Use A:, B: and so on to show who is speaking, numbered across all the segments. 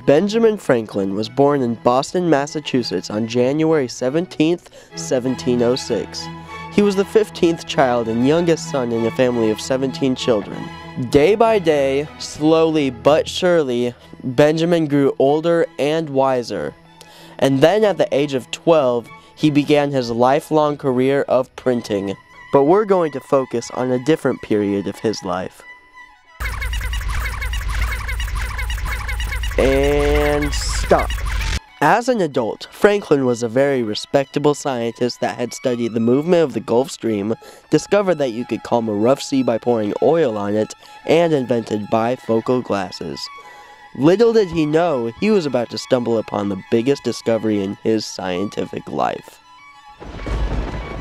A: Benjamin Franklin was born in Boston, Massachusetts on January 17, 1706. He was the 15th child and youngest son in a family of 17 children. Day by day, slowly but surely, Benjamin grew older and wiser. And then at the age of 12, he began his lifelong career of printing. But we're going to focus on a different period of his life. And stop. As an adult, Franklin was a very respectable scientist that had studied the movement of the Gulf Stream, discovered that you could calm a rough sea by pouring oil on it, and invented bifocal glasses. Little did he know, he was about to stumble upon the biggest discovery in his scientific life.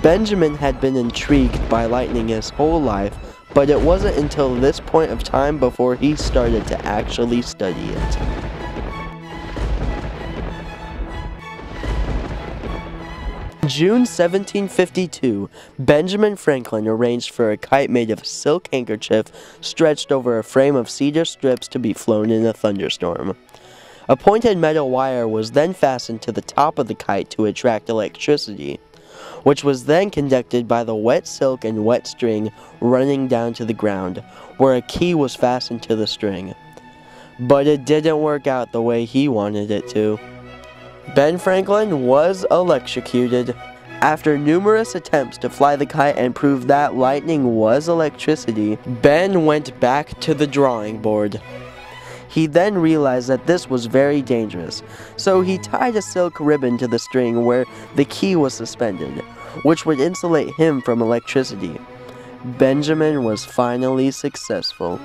A: Benjamin had been intrigued by lightning his whole life, but it wasn't until this point of time before he started to actually study it. June 1752, Benjamin Franklin arranged for a kite made of a silk handkerchief stretched over a frame of cedar strips to be flown in a thunderstorm. A pointed metal wire was then fastened to the top of the kite to attract electricity, which was then conducted by the wet silk and wet string running down to the ground, where a key was fastened to the string. But it didn't work out the way he wanted it to. Ben Franklin was electrocuted. After numerous attempts to fly the kite and prove that lightning was electricity, Ben went back to the drawing board. He then realized that this was very dangerous, so he tied a silk ribbon to the string where the key was suspended, which would insulate him from electricity. Benjamin was finally successful.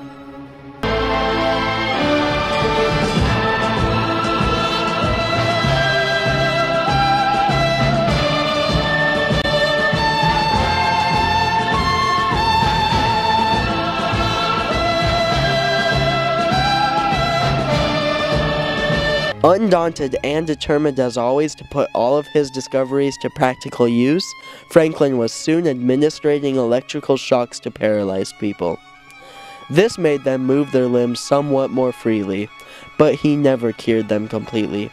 A: Undaunted and determined as always to put all of his discoveries to practical use, Franklin was soon administering electrical shocks to paralyzed people. This made them move their limbs somewhat more freely, but he never cured them completely.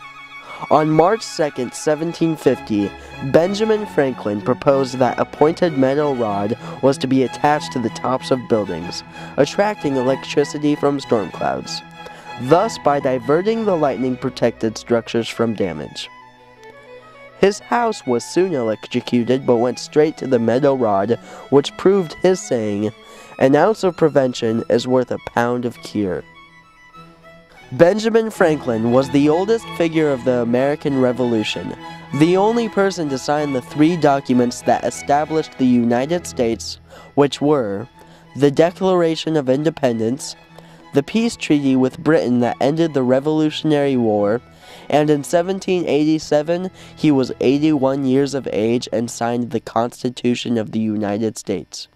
A: On March 2, 1750, Benjamin Franklin proposed that a pointed metal rod was to be attached to the tops of buildings, attracting electricity from storm clouds. Thus by diverting the lightning-protected structures from damage. His house was soon electrocuted but went straight to the metal rod, which proved his saying, "An ounce of prevention is worth a pound of cure." Benjamin Franklin was the oldest figure of the American Revolution, the only person to sign the 3 documents that established the United States, which were the Declaration of Independence, the peace treaty with Britain that ended the Revolutionary War, and in 1787 he was 81 years of age and signed the Constitution of the United States.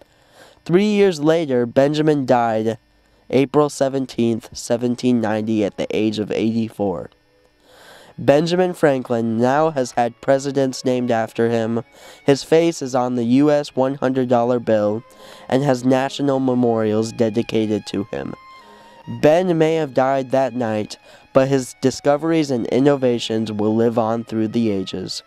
A: 3 years later, Benjamin died April 17, 1790 at the age of 84. Benjamin Franklin now has had presidents named after him, his face is on the US $100 bill, and has national memorials dedicated to him. Ben may have died that night, but his discoveries and innovations will live on through the ages.